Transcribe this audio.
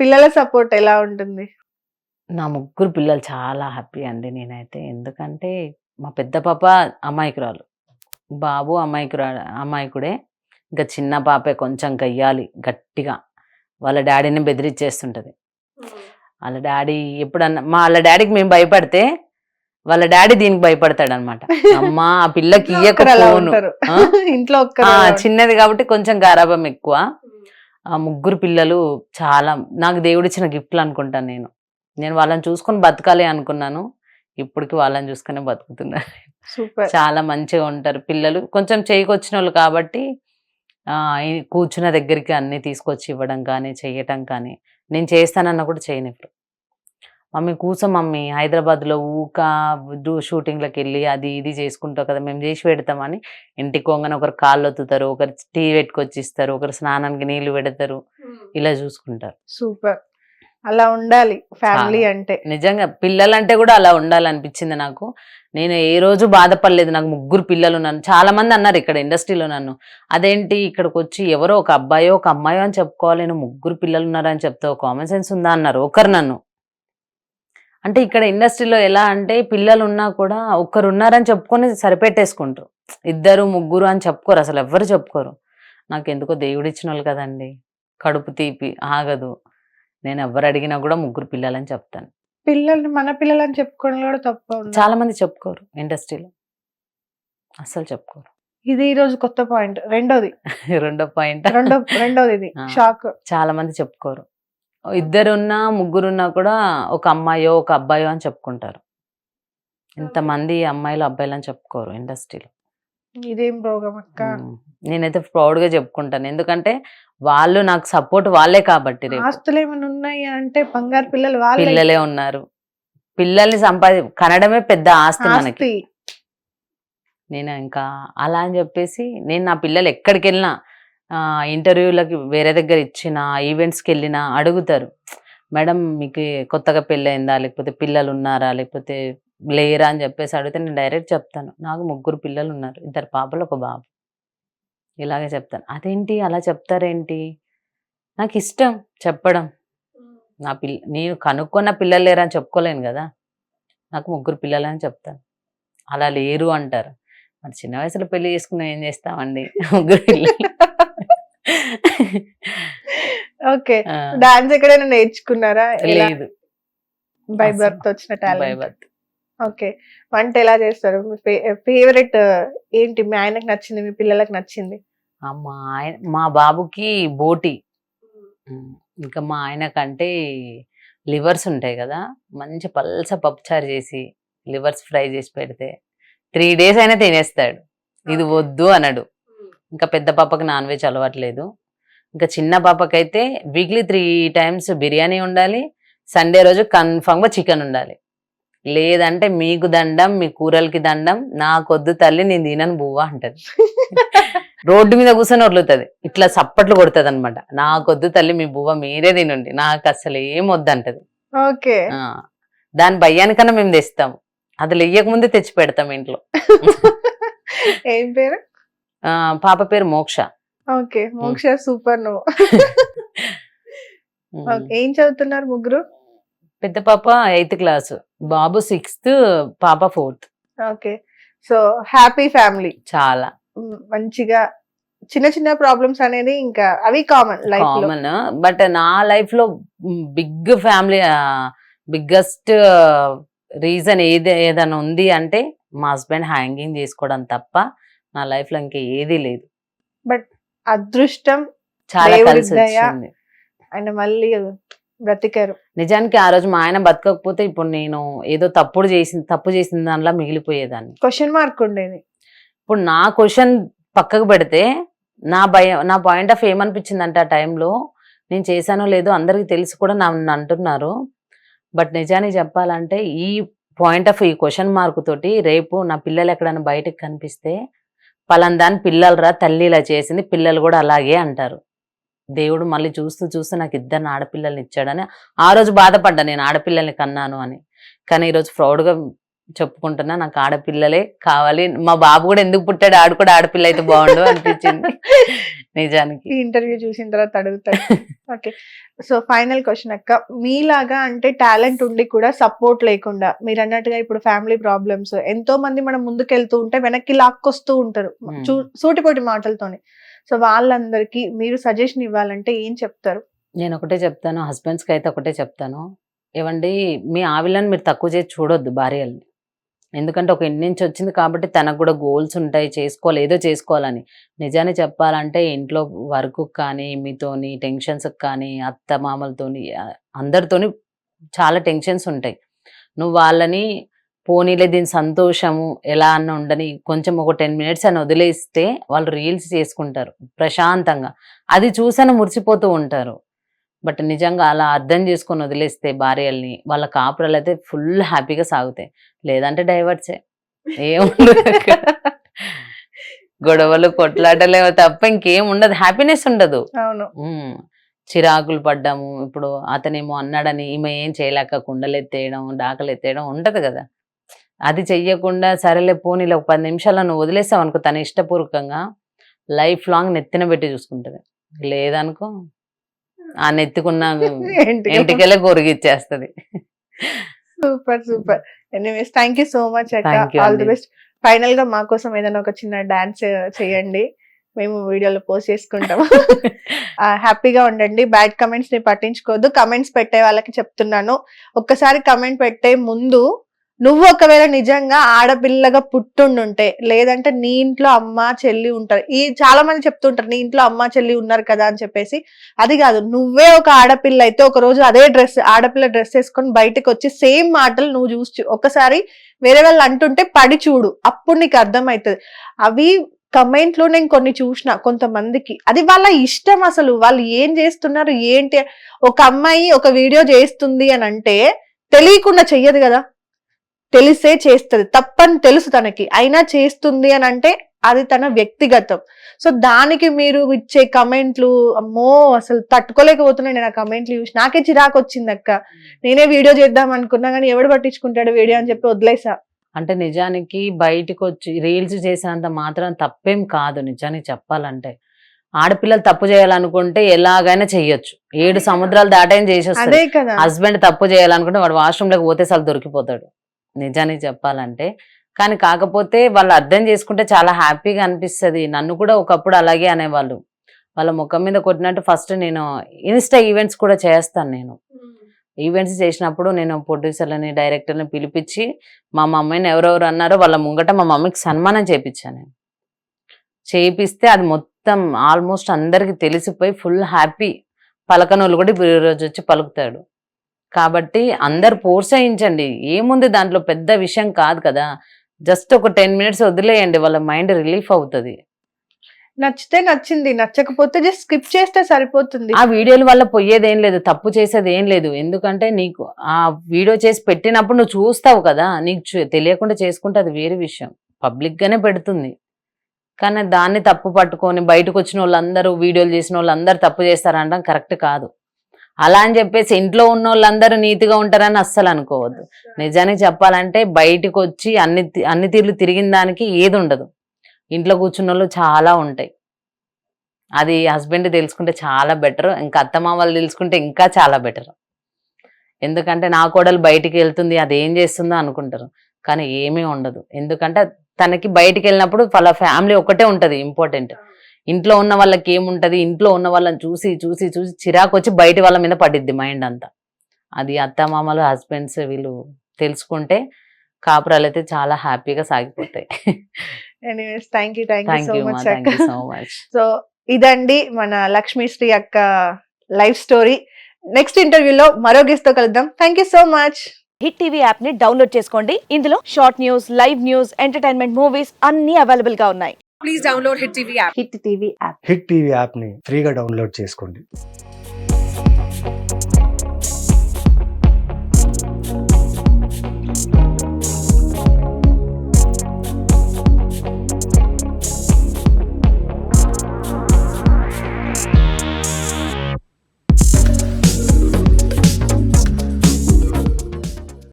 పిల్లల సపోర్ట్ ఎలా ఉంటుంది? నా ముగ్గురు పిల్లలు చాలా హ్యాపీ అండి నేనైతే. ఎందుకంటే మా పెద్ద పాప అమాయకురాలు, బాబు అమాయకుడే. ఇంకా చిన్న పాపే కొంచెం గయ్యాలి గట్టిగా. వాళ్ళ డాడీని బెదిరించేస్తుంటది. వాళ్ళ డాడీ ఎప్పుడన్నా వాళ్ళ డాడీకి మేము భయపడితే వాళ్ళ డాడీ దీనికి భయపడతాడనమాట. అమ్మా ఆ పిల్లకి ఇయ్యక అలా ఫోను. ఉంటారు ఆ? ఇంట్లో చిన్నది కాబట్టి కొంచెం గారాబం ఎక్కువ. ఆ ముగ్గురు పిల్లలు చాలా నాకు దేవుడిచ్చిన గిఫ్ట్లు అనుకుంటాను నేను. నేను వాళ్ళని చూసుకొని బతకాలి అనుకున్నాను. ఇప్పటికి వాళ్ళని చూసుకునే బతుకుతున్నాను. సూపర్. చాలా మంచిగా ఉంటారు పిల్లలు. కొంచెం చేయికొచ్చిన వాళ్ళు కాబట్టి ఈ కూర్చున్న దగ్గరికి అన్ని తీసుకొచ్చి ఇవ్వడం కానీ, చెయ్యటం కానీ, నేను చేస్తానన్నా కూడా చేయనివ్వరు. మమ్మీ కూర్చో మమ్మీ, హైదరాబాద్లో షూటింగ్లకు వెళ్ళి అది ఇది చేసుకుంటావు కదా, మేము చేసి పెడతామని ఇంటికి పోగానే ఒకరు కాళ్ళు ఒత్తుతారు, ఒకరు టీ పెట్టుకొచ్చి ఇస్తారు, ఒకరు స్నానానికి నీళ్లు పెడతారు, ఇలా చూసుకుంటారు. సూపర్. అలా ఉండాలి ఫ్యామిలీ అంటే. నిజంగా పిల్లలంటే కూడా అలా ఉండాలనిపించింది నాకు. నేను ఏ రోజు బాధపడలేదు. నాకు ముగ్గురు పిల్లలు నన్ను చాలా మంది అన్నారు ఇక్కడ ఇండస్ట్రీలో నన్ను, అదేంటి ఇక్కడికి వచ్చి ఎవరో ఒక అబ్బాయో ఒక అమ్మాయో అని చెప్పుకోవాలి, నేను ముగ్గురు పిల్లలు ఉన్నారని చెప్తావు, కామన్ సెన్స్ ఉందా అన్నారు ఒకరు నన్ను. అంటే ఇక్కడ ఇండస్ట్రీలో ఎలా అంటే పిల్లలు ఉన్నా కూడా ఒక్కరు ఉన్నారని చెప్పుకొని సరిపెట్టేసుకుంటారు, ఇద్దరు ముగ్గురు అని చెప్పుకోరు, అసలు ఎవ్వరు చెప్పుకోరు. నాకు ఎందుకో దేవుడిచ్చిన వాళ్ళు కదండి, కడుపు తీపి ఆగదు. నేను ఎవరు అడిగినా కూడా ముగ్గురు పిల్లలని చెప్తాను. పిల్లల్ని మన పిల్లలని చెప్పుకోవడం కూడా తప్ప చాలా మంది చెప్పుకోరు ఇండస్ట్రీలో, అస్సలు చెప్పుకోరు. ఇది ఈ రోజు కొత్త పాయింట్. రెండోది రెండో పాయింట్, రెండోది ఇది షాక్. చాలా మంది చెప్పుకోరు. ఇద్దరున్నా ముగ్గురున్నా కూడా ఒక అమ్మాయో ఒక అబ్బాయో అని చెప్పుకుంటారు. ఇంతమంది అమ్మాయిలు అబ్బాయిలు అని చెప్పుకోరు ఇండస్ట్రీలో. ఇదేం రోగం అక్క. నేనైతే ప్రౌడ్ గా చెప్పుకుంటాను, ఎందుకంటే వాళ్ళు నాకు సపోర్ట్ వాళ్ళే కాబట్టి. ఆస్తులు ఏమైనా ఉన్నాయి అంటే బంగారు పిల్లలు పిల్లలే ఉన్నారు. పిల్లల్ని కనడమే పెద్ద ఆస్తి మనకి. నేను ఇంకా అలా అని చెప్పేసి నేను నా పిల్లలు ఎక్కడికి వెళ్ళినా, ఇంటర్వ్యూలకి వేరే దగ్గర ఇచ్చిన ఈవెంట్స్కి వెళ్ళినా అడుగుతారు, మేడం మీకు కొత్తగా పెళ్ళయిందా, లేకపోతే పిల్లలు ఉన్నారా, లేకపోతే లేరా అని చెప్పేసి అడిగితే నేను డైరెక్ట్ చెప్తాను, నాకు ముగ్గురు పిల్లలు ఉన్నారు, ఇద్దరు పాపలు ఒక బాబు, ఇలాగే చెప్తాను. అదేంటి అలా చెప్తారేంటి, నాకు ఇష్టం చెప్పడం. నేను కనుక్కున్న పిల్లలు లేరా అని చెప్పుకోలేను కదా, నాకు ముగ్గురు పిల్లలు అని చెప్తాను. అలా లేరు అంటారు, మరి చిన్న వయసులో పెళ్లి చేసుకున్నా ఏం చేస్తామండి, ముగ్గురు పిల్లలు. ఓకే. డాన్స్ ఎక్కడైనా నేర్చుకున్నారా? లేదు, బై బర్త్ వచ్చిన టాలెంట్. By birth. ఓకే. వంట ఎలా చేస్తారు? మీ ఫేవరెట్ ఏంటి? మీ ఆయనకు నచ్చింది, మీ పిల్లలకు నచ్చింది? మా బాబుకి బోటి, ఇంకా మా ఆయనకంటే లివర్స్ ఉంటాయి కదా, మంచి పల్స పప్పుచారు చేసి లివర్స్ ఫ్రై చేసి పెడితే 3 days అయినా తినేస్తాడు, ఇది వద్దు అనడు. ఇంకా పెద్ద పాపకి నాన్ వెజ్ అలవాట్లేదు. ఇంకా చిన్న పాపకైతే వీక్లీ 3 times బిర్యానీ ఉండాలి, సండే రోజు కన్ఫామ్గా చికెన్ ఉండాలి, లేదంటే మీకు దండం, మీ కూరలకి దండం, నాకొద్దు తల్లి నేను తినను బువ్వా అంటది. రోడ్డు మీద కూర్చొని వదులుతుంది, ఇట్లా సప్పట్లు కొడుతుంది అనమాట, నాకొద్దు తల్లి మీ బువ్వ మీరే తినండి, నాకు అసలు ఏం వద్దంటది. ఓకే. దాని భయానికన్నా మేము తెస్తాము, అది లేయక ముందే తెచ్చి పెడతాం ఇంట్లో. ఏం పేరు? పాప పేరు మోక్ష. ఓకే. మోక్ష సూపర్. నువ్వు ఏం చదువుతున్నారు ముగ్గురు? పెద్ద పాప 8th class, బాబు 6th, పాప 4th. Okay. So happy family. చాలా మంచిగా చిన్న చిన్న ప్రాబ్లమ్స్ అనేది ఇంకా అవి కామన్ లైఫ్ లో. బట్ నా లైఫ్ లో బిగ్ ఫ్యామిలీ, బిగ్గెస్ట్ రీజన్ ఏదైనా ఉంది అంటే మా హస్బెండ్ హ్యాంగింగ్ చేసుకోవడం తప్ప నా లైఫ్ లో ఇంకా ఏది లేదు. బట్ అదృష్టం చాలా కలిసి వచ్చింది, ఆయన మళ్ళీ బ్రతికారు. నిజానికి ఆ రోజు మా ఆయన బతకకపోతే ఇప్పుడు నేను ఏదో తప్పు చేసిన దానిలా మిగిలిపోయేదాన్ని. క్వశ్చన్ మార్క్ ఉండేది. ఇప్పుడు నా క్వశ్చన్ పక్కకు పెడితే నా పాయింట్ ఆఫ్ ఏమనిపించింది అంటే, ఆ టైంలో నేను చేశానో లేదో అందరికి తెలిసి కూడా నన్ను అంటున్నారు. బట్ నిజానికి చెప్పాలంటే ఈ పాయింట్ ఆఫ్ ఈ క్వశ్చన్ మార్క్ తోటి రేపు నా పిల్లలు ఎక్కడైనా బయటకు కనిపిస్తే పలానా దాని పిల్లలు రా, తల్లి ఇలా చేసింది, పిల్లలు కూడా అలాగే అంటారు. దేవుడు మళ్ళీ చూస్తూ చూస్తూ నాకు 2 ఆడపిల్లల్ని ఇచ్చాడని ఆ రోజు బాధపడ్డా, నేను ఆడపిల్లల్ని కన్నాను అని. కానీ ఈరోజు ప్రౌడ్గా చెప్పుకుంటున్నా, నాకు ఆడపిల్లలే కావాలి. మా బాబు కూడా ఎందుకు పుట్టాడు, ఆడు కూడా ఆడపిల్ల అయితే బాగుండు అనిపించింది నిజానికి. ఈ ఇంటర్వ్యూ చూసిన తర్వాత అడుగుతాడు. ఓకే, సో ఫైనల్ క్వశ్చన్ అక్క, మీలాగా అంటే టాలెంట్ ఉండి కూడా సపోర్ట్ లేకుండా, మీరు అన్నట్టుగా ఇప్పుడు ఫ్యామిలీ ప్రాబ్లమ్స్, ఎంతో మంది మనం ముందుకెళ్తూ ఉంటే వెనక్కి లాక్కొస్తూ ఉంటారు సూటిపోటి మాటలతోని. సో వాళ్ళందరికీ మీరు సజెషన్ ఇవ్వాలంటే ఏం చెప్తారు? నేను ఒకటే చెప్తాను, హస్బెండ్స్కి అయితే ఒకటే చెప్తాను, ఏవండి మీ ఆవిలని మీరు తక్కువ చేసి చూడొద్దు భార్యల్ని. ఎందుకంటే ఒక ఇంటి నుంచి వచ్చింది కాబట్టి తనకు కూడా గోల్స్ ఉంటాయి, చేసుకోవాలి, ఏదో చేసుకోవాలని. నిజాన్ని చెప్పాలంటే ఇంట్లో వర్క్ కానీ, మీతోని టెన్షన్స్కి కానీ, అత్త మామలతోని అందరితోని చాలా టెన్షన్స్ ఉంటాయి. నువ్వు వాళ్ళని పోనీలే దీని సంతోషము ఎలా అన్న ఉండని కొంచెం ఒక 10 minutes అని వదిలేస్తే వాళ్ళు రీల్స్ చేసుకుంటారు ప్రశాంతంగా, అది చూసని మురిసిపోతూ ఉంటారు. బట్ నిజంగా అలా అర్థం చేసుకొని వదిలేస్తే భార్యల్ని, వాళ్ళ కాపురాలు అయితే ఫుల్ హ్యాపీగా సాగుతాయి. లేదంటే డైవర్ట్సే, ఏముండదు గొడవలు కొట్లాటలే తప్ప ఇంకేం ఉండదు, హ్యాపీనెస్ ఉండదు. అవును, చిరాకులు పడ్డాము, ఇప్పుడు అతనేమో అన్నాడని ఈమె ఏం చేయలేక కుండలు ఎత్తేయడం డాకలు ఎత్తేయడం ఉంటది కదా. అది చెయ్యకుండా సరేలే పోనీలో ఒక 10 నిమిషాలు నువ్వు వదిలేసావు అనుకో, తన ఇష్టపూర్వకంగా లైఫ్ లాంగ్ నెత్తిన పెట్టి చూసుకుంటది. లేదనుకో ఆ నెత్తుకున్న ఇంటికెళ్ళి కొరిగిచ్చేస్తది. Super super. Anyways thank you so much అక్క, Thank you ఆల్ ది అండి. బెస్ట్. ఫైనల్ గా మా కోసం ఏదైనా ఒక చిన్న డాన్స్ చేయండి, మేము వీడియోలో పోస్ట్ చేసుకుంటాము. హ్యాపీగా ఉండండి, బ్యాడ్ కమెంట్స్ ని పట్టించుకోవద్దు. కమెంట్స్ పెట్టే వాళ్ళకి చెప్తున్నాను, ఒక్కసారి కమెంట్ పెట్టే ముందు నువ్వు ఒకవేళ నిజంగా ఆడపిల్లగా పుట్టుండుంటే, లేదంటే నీ ఇంట్లో అమ్మ చెల్లి ఉంటారు, ఈ చాలా మంది చెప్తుంటారు నీ ఇంట్లో అమ్మ చెల్లి ఉన్నారు కదా అని చెప్పేసి. అది కాదు, నువ్వే ఒక ఆడపిల్ల అయితే ఒక రోజు అదే డ్రెస్, ఆడపిల్ల డ్రెస్ వేసుకొని బయటకు వచ్చి సేమ్ మాటలు నువ్వు చూసి ఒకసారి వేరే వాళ్ళు అంటుంటే పడి చూడు, అప్పుడు నీకు అర్థమవుతుంది. అవి కమెంట్ లో నేను కొన్ని చూసిన కొంతమందికి, అది వాళ్ళ ఇష్టం, అసలు వాళ్ళు ఏం చేస్తున్నారు ఏంటి. ఒక అమ్మాయి ఒక వీడియో చేస్తుంది అని అంటే తెలియకుండా చెయ్యదు కదా, తెలిసే చేస్తుంది, తప్పని తెలుసు తనకి, అయినా చేస్తుంది అని అంటే అది తన వ్యక్తిగతం. సో దానికి మీరు ఇచ్చే కమెంట్లు, అమ్మో అసలు తట్టుకోలేకపోతున్నాను నేను ఆ కమెంట్లు చూసి, నాకే చిరాకు వచ్చింది అక్క. నేనే వీడియో చేద్దాం అనుకున్నా కానీ ఎవడు పట్టించుకుంటాడు వీడియో అని చెప్పి వదిలేసా. అంటే నిజానికి బయటకు వచ్చి రీల్స్ చేసినంత మాత్రం తప్పేం కాదు. నిజానికి చెప్పాలంటే ఆడపిల్లలు తప్పు చేయాలనుకుంటే ఎలాగైనా చెయ్యొచ్చు, 7 సముద్రాలు దాటైనా చేసేస్తారు. అదే కదా, హస్బెండ్ తప్పు చేయాలనుకుంటే వాడు వాష్రూమ్లోకి పోతే అసలు దొరికిపోతాడు నిజానికి చెప్పాలంటే. కానీ కాకపోతే వాళ్ళు అర్థం చేసుకుంటే చాలా హ్యాపీగా అనిపిస్తుంది. నన్ను కూడా ఒకప్పుడు అలాగే అనేవాళ్ళు, వాళ్ళ ముఖం మీద కొట్టినట్టు. ఫస్ట్ నేను ఇన్స్టా ఈవెంట్స్ కూడా చేస్తాను. నేను ఈవెంట్స్ చేసినప్పుడు నేను ప్రొడ్యూసర్లని డైరెక్టర్ని పిలిపించి మా మమ్మీని ఎవరెవరు అన్నారో వాళ్ళ ముంగట మా మమ్మీకి సన్మానం చేయించాను. నేను చేపిస్తే అది మొత్తం ఆల్మోస్ట్ అందరికి తెలిసిపోయి ఫుల్ హ్యాపీ. పలకనోళ్ళు కూడా ఇప్పుడు ఈరోజు వచ్చి పలుకుతాడు. కాబట్టి అందరు ప్రోత్సహించండి, ఏముంది దాంట్లో పెద్ద విషయం కాదు కదా. జస్ట్ ఒక 10 minutes వదిలేయండి, వాళ్ళ మైండ్ రిలీఫ్ అవుతుంది. నచ్చితే నచ్చింది, నచ్చకపోతే జస్ట్ స్కిప్ చేస్తే సరిపోతుంది. ఆ వీడియోల వల్ల పోయేది ఏం లేదు, తప్పు చేసేది ఏం లేదు. ఎందుకంటే నీకు ఆ వీడియో చేసి పెట్టినప్పుడు నువ్వు చూస్తావు కదా, నీకు తెలియకుండా చేసుకుంటే అది వేరే విషయం, పబ్లిక్ గానే పెడుతుంది. కానీ దాన్ని తప్పు పట్టుకొని బయటకు వచ్చిన వాళ్ళందరూ, వీడియోలు చేసిన వాళ్ళందరూ తప్పు చేస్తారంటాం కరెక్ట్ కాదు. అలా అని చెప్పేసి ఇంట్లో ఉన్న వాళ్ళందరూ నీతిగా ఉంటారని అస్సలు అనుకోవద్దు. నిజానికి చెప్పాలంటే బయటకు వచ్చి అన్ని తీర్లు తిరిగిన దానికి ఏది ఉండదు, ఇంట్లో కూర్చున్న వాళ్ళు చాలా ఉంటాయి. అది హస్బెండ్ తెలుసుకుంటే చాలా బెటర్, ఇంకా అత్తమామలు తెలుసుకుంటే ఇంకా చాలా బెటర్. ఎందుకంటే నా కోడలు బయటికి వెళ్తుంది, అది ఏం చేస్తుందో అనుకుంటారు, కానీ ఏమీ ఉండదు. ఎందుకంటే తనకి బయటికి వెళ్ళినప్పుడు వాళ్ళ ఫ్యామిలీ ఒకటే ఉంటది ఇంపార్టెంట్. ఇంట్లో ఉన్న వాళ్ళకి ఏముంటది, ఇంట్లో ఉన్న వాళ్ళని చూసి చూసి చూసి చిరాకు వచ్చి బయట వాళ్ళ మీద పడిద్ది మైండ్ అంతా. అది అత్తమామలు హస్బెండ్స్ వీళ్ళు తెలుసుకుంటే కాపురాలు అయితే చాలా హ్యాపీగా సాగిపోతాయి. Anyways thank you so much. So ఇదండి మన లక్ష్మీశ్రీ అక్క లైఫ్ స్టోరీ. నెక్స్ట్ ఇంటర్వ్యూలో మరో గెస్ట్ తో కలుద్దాం. Thank you so much. Hit TV app ని డౌన్లోడ్ చేసుకోండి, ఇందులో short news, live news, entertainment movies అన్ని అవైలబుల్ గా ఉన్నాయి. Please download Hit TV app. Hit TV app. Hit TV యాప్ని ఫ్రీగా డౌన్లోడ్ చేసుకోండి.